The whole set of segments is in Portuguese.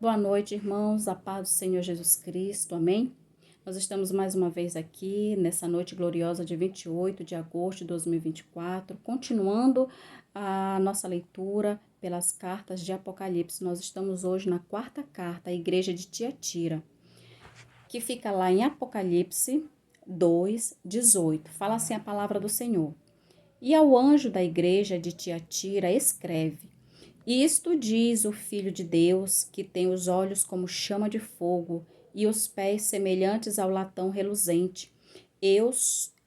Boa noite, irmãos, a paz do Senhor Jesus Cristo, amém? Nós estamos mais uma vez aqui, nessa noite gloriosa de 28 de agosto de 2024, continuando a nossa leitura pelas cartas de Apocalipse. Nós estamos hoje na quarta carta, a igreja de Tiatira, que fica lá em Apocalipse 2:18. Fala assim a palavra do Senhor. E ao anjo da igreja de Tiatira escreve: Isto diz o Filho de Deus, que tem os olhos como chama de fogo e os pés semelhantes ao latão reluzente. Eu,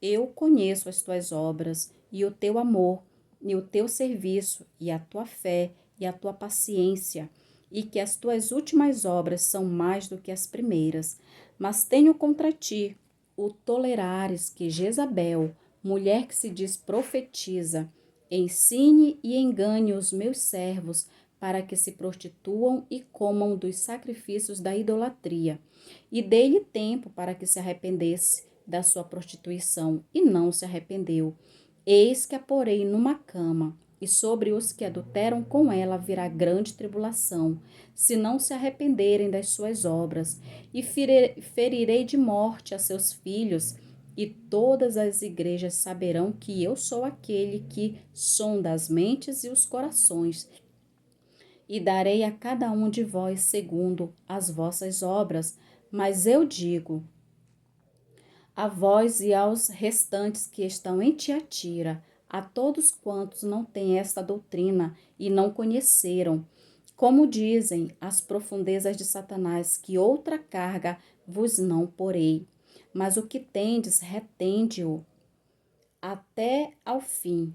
eu conheço as tuas obras e o teu amor, e o teu serviço, e a tua fé, e a tua paciência, e que as tuas últimas obras são mais do que as primeiras. Mas tenho contra ti o tolerares que Jezabel, mulher que se diz profetiza, ensine e engane os meus servos para que se prostituam e comam dos sacrifícios da idolatria. E dei-lhe tempo para que se arrependesse da sua prostituição, e não se arrependeu. Eis que a porei numa cama, e sobre os que adulteram com ela virá grande tribulação, se não se arrependerem das suas obras, e ferirei de morte a seus filhos, e todas as igrejas saberão que eu sou aquele que sonda as mentes e os corações, e darei a cada um de vós segundo as vossas obras. Mas eu digo a vós e aos restantes que estão em Tiatira, a todos quantos não têm esta doutrina e não conheceram, como dizem as profundezas de Satanás, que outra carga vos não porei, mas o que tendes, retende-o até ao fim.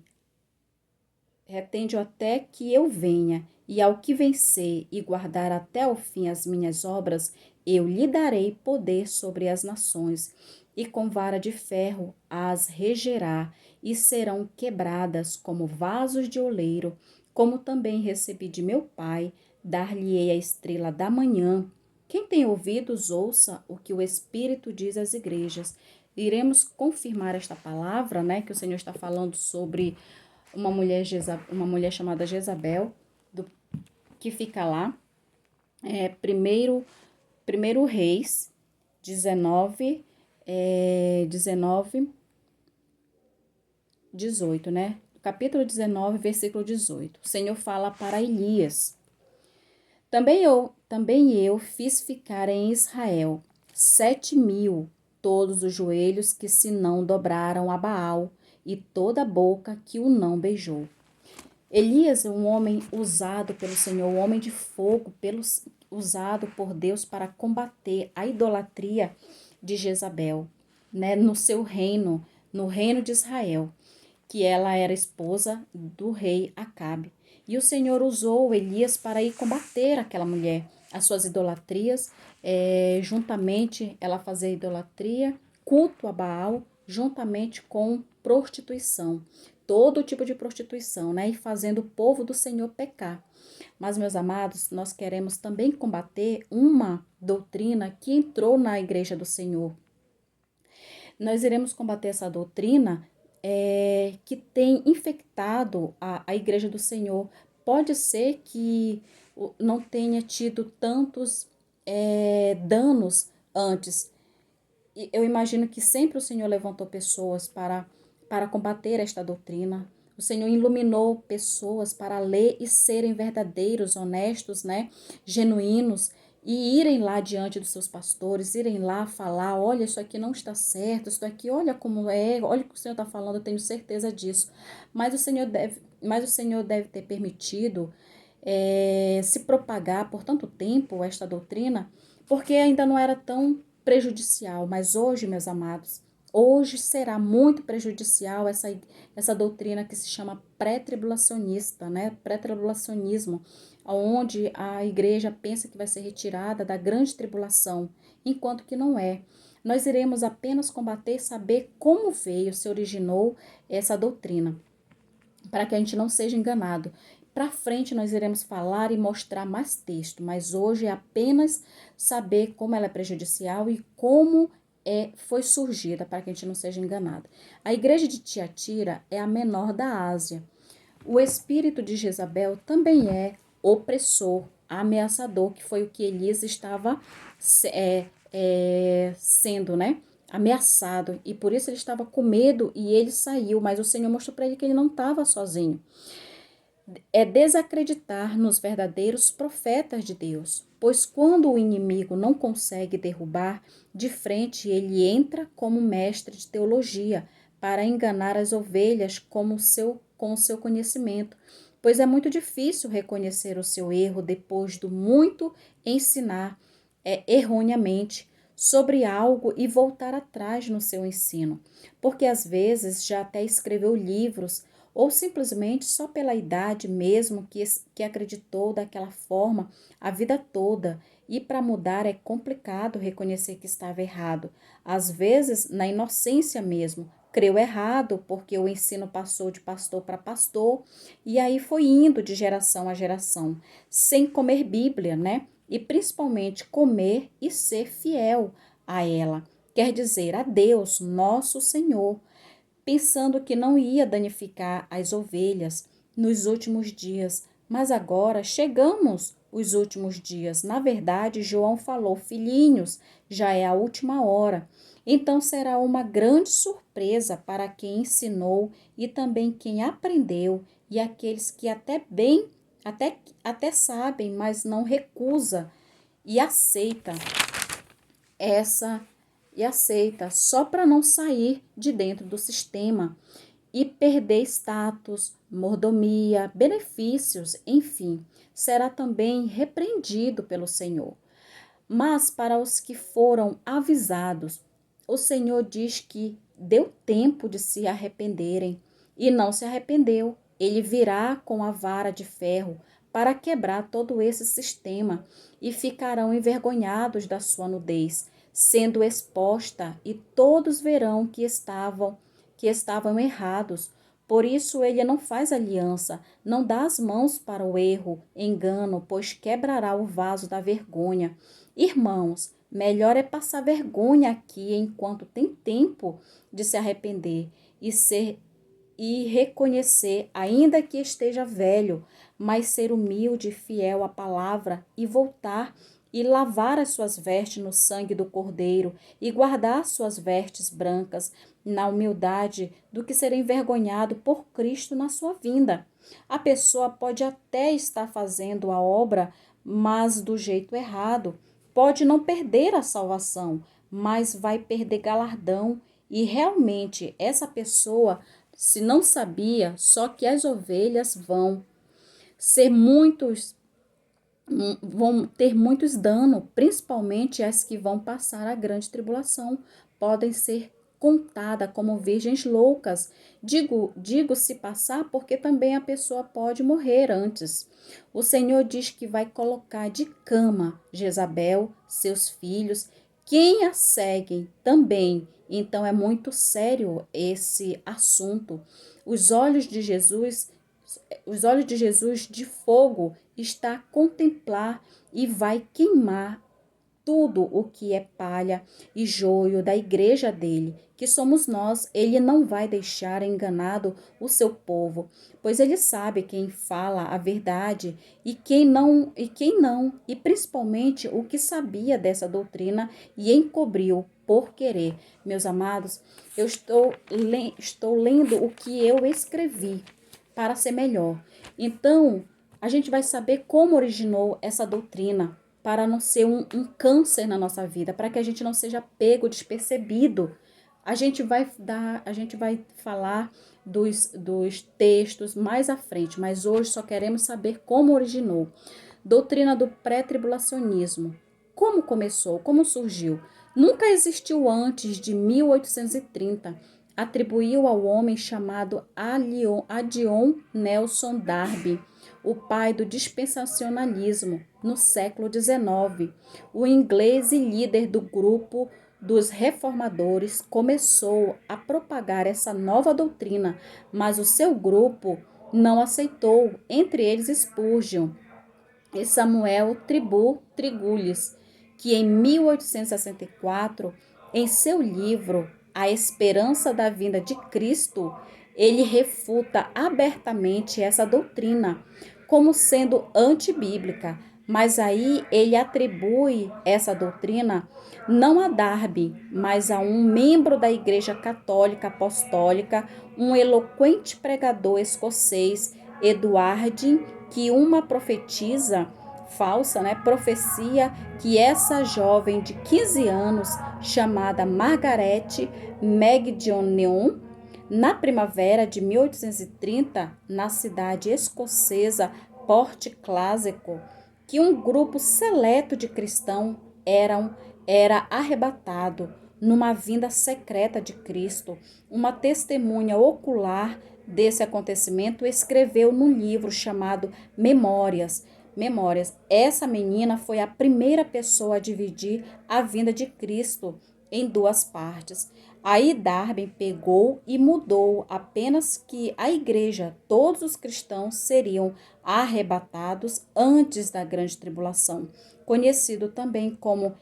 Retende-o até que eu venha, e ao que vencer e guardar até ao fim as minhas obras, eu lhe darei poder sobre as nações, e com vara de ferro as regerá, e serão quebradas como vasos de oleiro, como também recebi de meu Pai, dar-lhe-ei a estrela da manhã. Quem tem ouvidos, ouça o que o Espírito diz às igrejas. Iremos confirmar esta palavra, né, que o Senhor está falando sobre uma mulher chamada Jezabel, que fica lá, primeiro Reis 19, 18, né? Capítulo 19, versículo 18. O Senhor fala para Elias: também eu fiz ficar em Israel 7.000, todos os joelhos que se não dobraram a Baal, e toda a boca que o não beijou. Elias é um homem usado pelo Senhor, um homem de fogo, usado por Deus para combater a idolatria de Jezabel, né, no seu reino, no reino de Israel, que ela era esposa do rei Acabe. E o Senhor usou Elias para ir combater aquela mulher, as suas idolatrias, juntamente ela fazia idolatria, culto a Baal, juntamente com prostituição, todo tipo de prostituição, né? E fazendo o povo do Senhor pecar. Mas, meus amados, nós queremos também combater uma doutrina que entrou na igreja do Senhor. Nós iremos combater essa doutrina que tem infectado a igreja do Senhor. Pode ser que não tenha tido tantos danos antes. Eu imagino que sempre o Senhor levantou pessoas para combater esta doutrina. O Senhor iluminou pessoas para ler e serem verdadeiros, honestos, né? Genuínos, e irem lá diante dos seus pastores, irem lá falar: olha, isso aqui não está certo, isso aqui, olha como é, olha o que o Senhor está falando, eu tenho certeza disso. Mas o Senhor deve ter permitido se propagar por tanto tempo esta doutrina, porque ainda não era tão prejudicial. Mas hoje, meus amados, hoje será muito prejudicial essa doutrina que se chama pré-tribulacionista, né? Pré-tribulacionismo, onde a igreja pensa que vai ser retirada da grande tribulação, enquanto que não é. Nós iremos apenas combater, saber como veio, se originou essa doutrina, para que a gente não seja enganado. Para frente nós iremos falar e mostrar mais texto, mas hoje é apenas saber como ela é prejudicial e como foi surgida, para que a gente não seja enganado. A igreja de Tiatira é a menor da Ásia. O espírito de Jezabel também é opressor ameaçador, que foi o que Elias estava sendo, né? Ameaçado, e por isso ele estava com medo e ele saiu, mas o Senhor mostrou para ele que ele não estava sozinho. É desacreditar nos verdadeiros profetas de Deus, pois quando o inimigo não consegue derrubar de frente, ele entra como mestre de teologia para enganar as ovelhas com o seu conhecimento, pois é muito difícil reconhecer o seu erro depois do muito ensinar erroneamente sobre algo e voltar atrás no seu ensino, porque às vezes já até escreveu livros ou simplesmente só pela idade mesmo que acreditou daquela forma a vida toda. E para mudar é complicado reconhecer que estava errado. Às vezes, na inocência mesmo, creu errado porque o ensino passou de pastor para pastor e aí foi indo de geração a geração, sem comer Bíblia, né? E principalmente comer e ser fiel a ela. Quer dizer, a Deus, nosso Senhor, pensando que não ia danificar as ovelhas nos últimos dias. Mas agora chegamos os últimos dias. Na verdade, João falou: filhinhos, já é a última hora. Então será uma grande surpresa para quem ensinou e também quem aprendeu e aqueles que até sabem, mas não recusa e aceita essa aceita só para não sair de dentro do sistema e perder status, mordomia, benefícios, enfim, será também repreendido pelo Senhor. Mas para os que foram avisados, o Senhor diz que deu tempo de se arrependerem e não se arrependeu. Ele virá com a vara de ferro para quebrar todo esse sistema e ficarão envergonhados da sua nudez, sendo exposta, e todos verão que estavam errados. Por isso ele não faz aliança, não dá as mãos para o erro, engano, pois quebrará o vaso da vergonha. Irmãos, melhor é passar vergonha aqui enquanto tem tempo de se arrepender e reconhecer, ainda que esteja velho, mas ser humilde e fiel à palavra e voltar e lavar as suas vestes no sangue do Cordeiro e guardar suas vestes brancas na humildade do que ser envergonhado por Cristo na sua vinda. A pessoa pode até estar fazendo a obra, mas do jeito errado. Pode não perder a salvação, mas vai perder galardão. E realmente essa pessoa, se não sabia, só que as ovelhas ser muitos vão ter muitos danos, principalmente as que vão passar a grande tribulação, podem ser contadas como virgens loucas. Digo se passar porque também a pessoa pode morrer antes. O Senhor diz que vai colocar de cama Jezabel, seus filhos, quem a seguem também. Então é muito sério esse assunto. Os olhos de Jesus os olhos de Jesus de fogo está a contemplar e vai queimar tudo o que é palha e joio da igreja dele, que somos nós. Ele não vai deixar enganado o seu povo, pois ele sabe quem fala a verdade e quem não, e principalmente o que sabia dessa doutrina e encobriu por querer. Meus amados, eu estou lendo o que eu escrevi para ser melhor. Então, a gente vai saber como originou essa doutrina, para não ser um câncer na nossa vida, para que a gente não seja pego despercebido. A gente vai falar dos textos mais à frente, mas hoje só queremos saber como originou. Doutrina do pré-tribulacionismo. Como começou? Como surgiu? Nunca existiu antes de 1830. Atribuiu ao homem chamado Adion Nelson Darby, o pai do dispensacionalismo, no século XIX. O inglês e líder do grupo dos reformadores começou a propagar essa nova doutrina, mas o seu grupo não aceitou, entre eles Spurgeon e Samuel Trigulhis, que em 1864, em seu livro A Esperança da Vinda de Cristo, ele refuta abertamente essa doutrina como sendo antibíblica. Mas aí ele atribui essa doutrina não a Darby, mas a um membro da Igreja Católica Apostólica, um eloquente pregador escocês, Edwardine, que uma profetisa falsa, né, profecia que essa jovem de 15 anos, chamada Margaret Magdaleon, na primavera de 1830, na cidade escocesa Port Glasgow, que um grupo seleto de cristãos era arrebatado numa vinda secreta de Cristo. Uma testemunha ocular desse acontecimento escreveu num livro chamado Memórias. Essa menina foi a primeira pessoa a dividir a vinda de Cristo em duas partes. Aí Darby pegou e mudou apenas que a igreja, todos os cristãos seriam arrebatados antes da grande tribulação, conhecido também como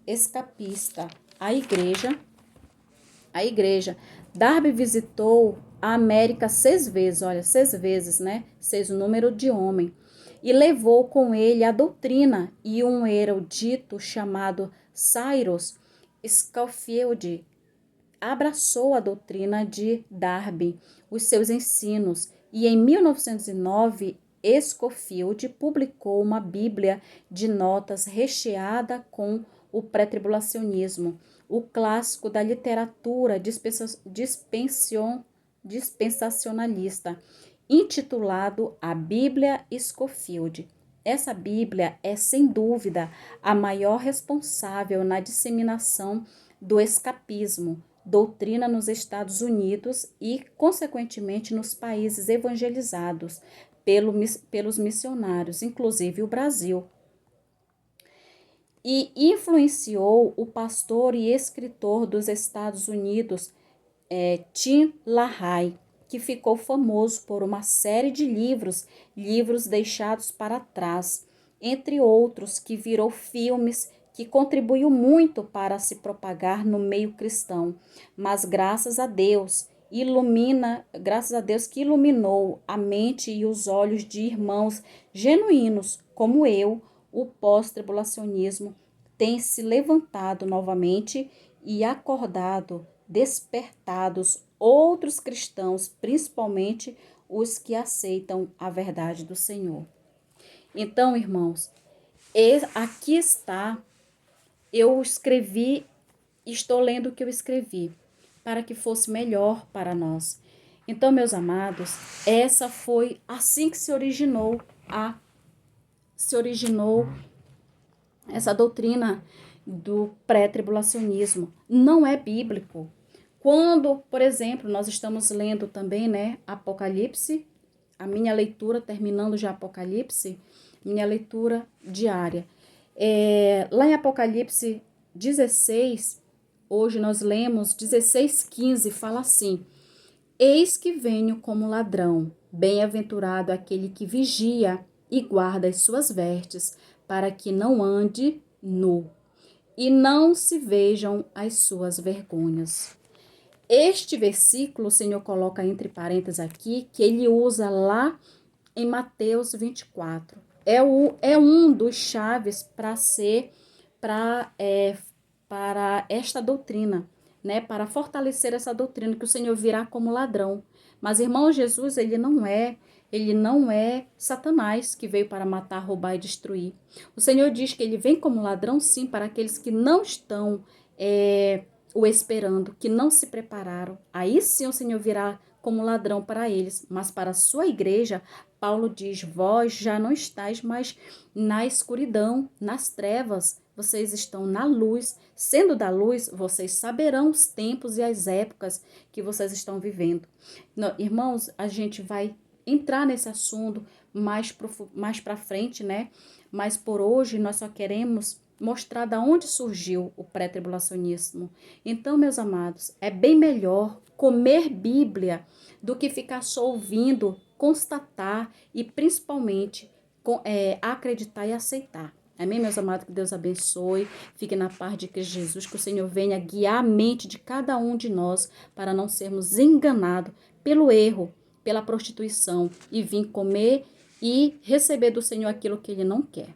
escapista. A igreja. Darby visitou a América 6 vezes, olha, 6 vezes, né? 6 o número de homem. E levou com ele a doutrina e um erudito chamado Cyrus Scofield abraçou a doutrina de Darby, os seus ensinos, e em 1909 Scofield publicou uma Bíblia de notas recheada com o pré-tribulacionismo, o clássico da literatura dispensacionalista, intitulado A Bíblia Scofield. Essa Bíblia é, sem dúvida, a maior responsável na disseminação do escapismo, doutrina nos Estados Unidos e, consequentemente, nos países evangelizados pelos missionários, inclusive o Brasil. E influenciou o pastor e escritor dos Estados Unidos, Tim LaHaye, que ficou famoso por uma série de livros deixados para trás, entre outros que virou filmes, que contribuiu muito para se propagar no meio cristão, mas graças a Deus que iluminou a mente e os olhos de irmãos genuínos como eu, o pós-tribulacionismo tem se levantado novamente e acordado, despertados outros cristãos, principalmente os que aceitam a verdade do Senhor. Então, irmãos, aqui está, eu escrevi, estou lendo o que eu escrevi, para que fosse melhor para nós. Então, meus amados, essa foi assim que se originou essa doutrina do pré-tribulacionismo. Não é bíblico. Quando, por exemplo, nós estamos lendo também, né, Apocalipse, a minha leitura, terminando já Apocalipse, minha leitura diária. Lá em Apocalipse 16, hoje nós lemos 16:15, fala assim: Eis que venho como ladrão, bem-aventurado aquele que vigia e guarda as suas vestes, para que não ande nu, e não se vejam as suas vergonhas. Este versículo o Senhor coloca entre parênteses aqui, que ele usa lá em Mateus 24. É um dos chaves para esta doutrina, né? Para fortalecer essa doutrina, que o Senhor virá como ladrão. Mas, irmão, Jesus, ele não é Satanás que veio para matar, roubar e destruir. O Senhor diz que ele vem como ladrão, sim, para aqueles que não estão o esperando, que não se prepararam. Aí sim o Senhor virá como ladrão para eles, mas para a sua igreja, Paulo diz: vós já não estáis mais na escuridão, nas trevas, vocês estão na luz. Sendo da luz, vocês saberão os tempos e as épocas que vocês estão vivendo. Irmãos, a gente vai entrar nesse assunto mais para frente, né? Mas por hoje nós só queremos mostrar de onde surgiu o pré-tribulacionismo. Então, meus amados, é bem melhor comer Bíblia do que ficar só ouvindo, constatar e principalmente acreditar e aceitar. Amém, meus amados? Que Deus abençoe. Fique na paz de Cristo Jesus, que o Senhor venha guiar a mente de cada um de nós para não sermos enganados pelo erro, pela prostituição e vir comer e receber do Senhor aquilo que ele não quer.